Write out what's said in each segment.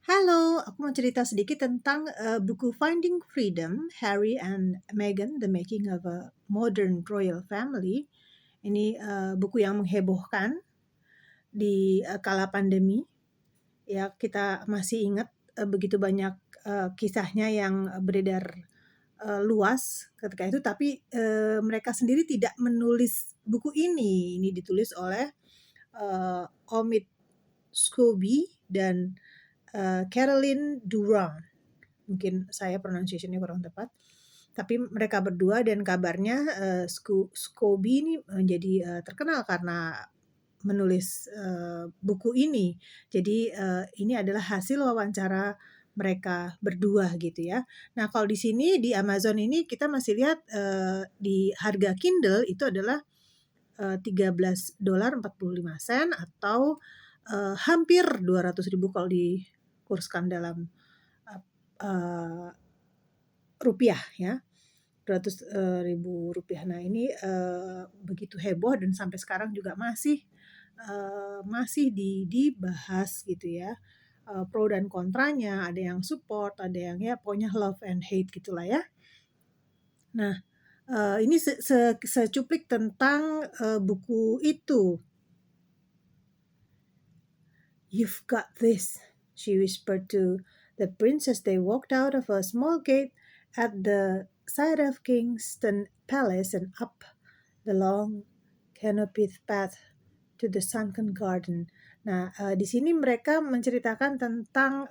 Halo, aku mau cerita sedikit tentang buku Finding Freedom, Harry and Meghan: The Making of a Modern Royal Family. Ini buku yang menghebohkan di kala pandemi. Ya, kita masih ingat begitu banyak kisahnya yang beredar luas ketika itu, tapi mereka sendiri tidak menulis buku ini. Ini ditulis oleh Omid Scobie dan Caroline Durand. Mungkin saya pronunciation-nya kurang tepat. Tapi mereka berdua, dan kabarnya Scobie ini menjadi terkenal karena menulis buku ini. Jadi ini adalah hasil wawancara mereka berdua gitu ya. Nah, kalau di sini di Amazon ini kita masih lihat di harga Kindle itu adalah $13.45 atau hampir 200.000 kalau dikurskan dalam rupiah ya, 200.000 rupiah. Nah, ini begitu heboh dan sampai sekarang juga masih dibahas gitu ya. Pro dan kontranya, ada yang support, ada yang ya pokoknya love and hate gitulah ya. Nah, ini secuplik tentang buku itu. "You've got this," she whispered to the prince as they walked out of a small gate at the side of Kingston Palace and up the long canopied path to the sunken garden. Nah, di sini mereka menceritakan tentang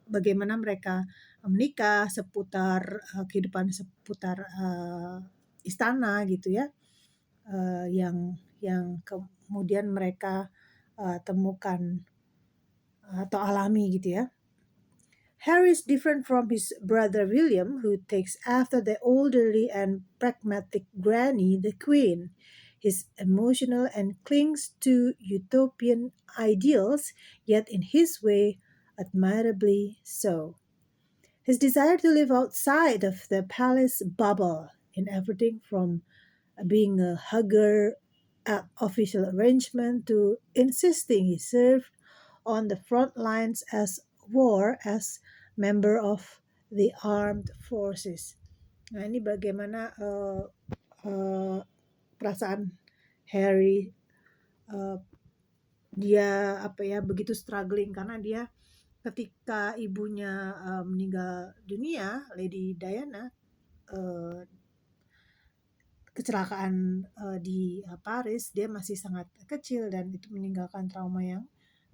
bagaimana mereka menikah, seputar kehidupan seputar istana gitu ya, yang kemudian mereka temukan atau alami gitu ya. Harry is different from his brother William, who takes after the elderly and pragmatic granny, the Queen. He's emotional and clings to utopian ideals, yet in his way, admirably so. His desire to live outside of the palace bubble in everything from being a hugger at official arrangement to insisting he served on the front lines as member of the armed forces. Nah, ini bagaimana perasaan Harry, dia begitu struggling karena dia ketika ibunya meninggal dunia, Lady Diana, kecelakaan di Paris, dia masih sangat kecil dan itu meninggalkan trauma yang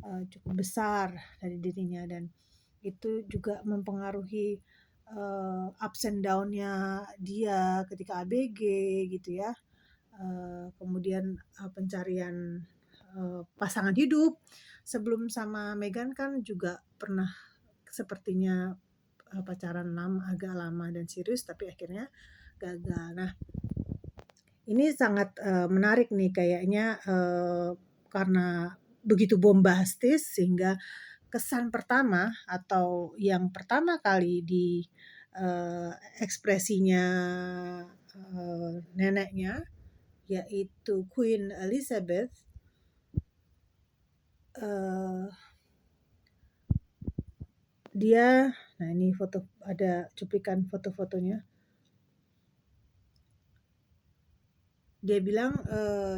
cukup besar dari dirinya, dan itu juga mempengaruhi ups and down-nya dia ketika ABG gitu ya. Kemudian pencarian pasangan hidup. Sebelum sama Meghan kan juga pernah sepertinya pacaran agak lama dan serius, tapi akhirnya gagal. Nah, ini sangat menarik nih kayaknya karena begitu bombastis sehingga kesan pertama atau yang pertama kali di ekspresinya neneknya, yaitu Queen Elizabeth, dia, nah ini foto, ada cuplikan foto-fotonya. Dia bilang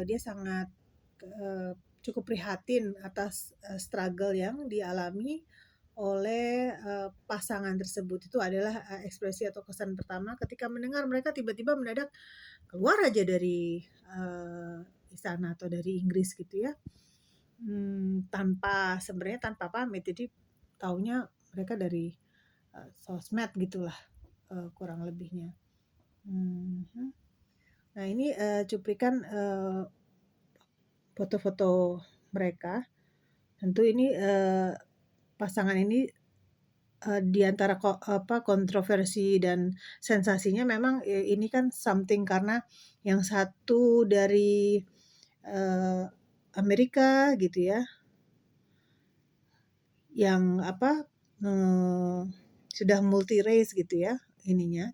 dia sangat cukup prihatin atas struggle yang dialami oleh pasangan tersebut. Itu adalah ekspresi atau kesan pertama ketika mendengar mereka tiba-tiba mendadak keluar aja dari istana atau dari Inggris gitu ya, sebenarnya tanpa pamit. Jadi taunya mereka dari sosmed gitulah kurang lebihnya. Nah, ini cuplikan foto-foto mereka. Tentu ini pasangan ini di antara kontroversi dan sensasinya memang ini kan something karena yang satu dari Amerika gitu ya, yang sudah multi race gitu ya ininya.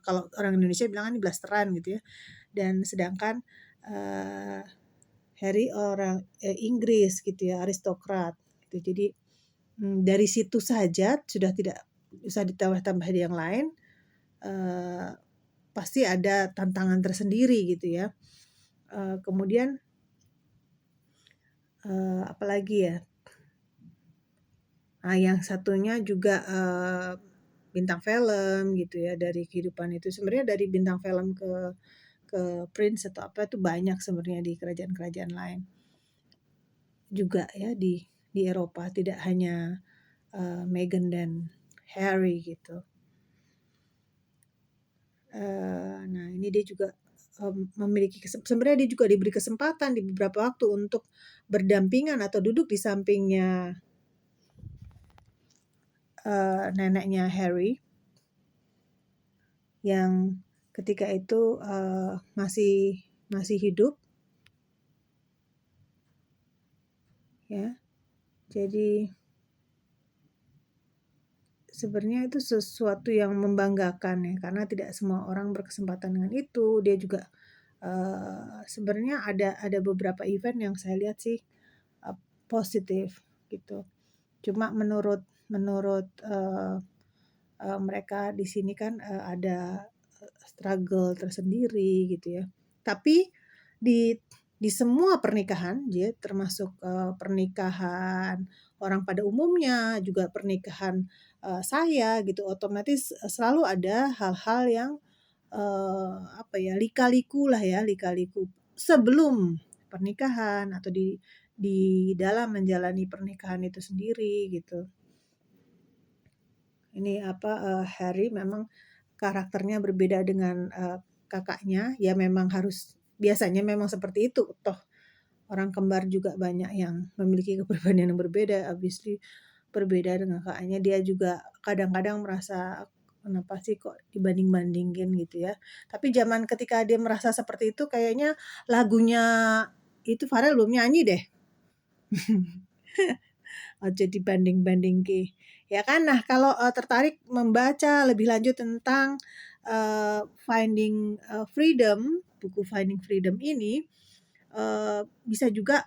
Kalau orang Indonesia bilang ini blasteran gitu ya. Dan sedangkan Harry orang Inggris gitu ya, aristokrat gitu. Jadi dari situ saja sudah tidak usah ditambah-tambah yang lain, pasti ada tantangan tersendiri gitu ya. Kemudian, apalagi ya, yang satunya juga, bintang film gitu ya dari kehidupan itu. Sebenarnya dari bintang film ke prince atau apa itu banyak sebenarnya di kerajaan-kerajaan lain juga ya di Eropa, tidak hanya, Meghan dan Harry gitu. Nah ini dia juga, memiliki sebenarnya dia juga diberi kesempatan di beberapa waktu untuk berdampingan atau duduk di sampingnya, neneknya Harry yang ketika itu, masih hidup ya. Jadi sebenarnya itu sesuatu yang membanggakan ya, karena tidak semua orang berkesempatan dengan itu. Dia juga, sebenarnya ada beberapa event yang saya lihat sih, positif gitu. Cuma menurut, mereka di sini kan, ada, struggle tersendiri gitu ya. Tapi di semua pernikahan ya termasuk, pernikahan orang pada umumnya, juga pernikahan, saya gitu, otomatis, selalu ada hal-hal yang, apa ya, lika-liku lah ya, lika-liku sebelum pernikahan atau di dalam menjalani pernikahan itu sendiri gitu. Ini apa, Harry memang karakternya berbeda dengan, kakaknya, ya memang harus biasanya memang seperti itu, toh orang kembar juga banyak yang memiliki kepribadian yang berbeda, obviously berbeda dengan kakaknya. Dia juga kadang-kadang merasa, "Kenapa sih kok dibanding-bandingin?" Gitu ya. Tapi zaman ketika dia merasa seperti itu kayaknya lagunya itu Farel belum nyanyi deh. Aja dibanding-bandingke, ya kan? Nah, kalau, tertarik membaca lebih lanjut tentang, Freedom, buku Finding Freedom ini, bisa juga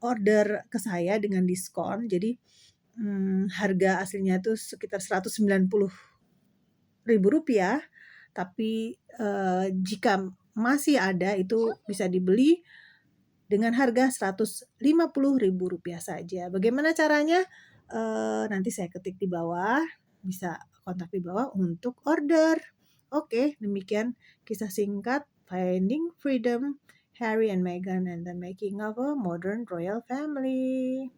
order ke saya dengan diskon. Jadi, harga aslinya tuh sekitar Rp190.000, tapi, jika masih ada itu bisa dibeli dengan harga Rp150.000 saja. Bagaimana caranya? Nanti saya ketik di bawah, bisa kontak di bawah untuk order. Oke, demikian kisah singkat Finding Freedom, Harry and Meghan and the Making of a Modern Royal Family.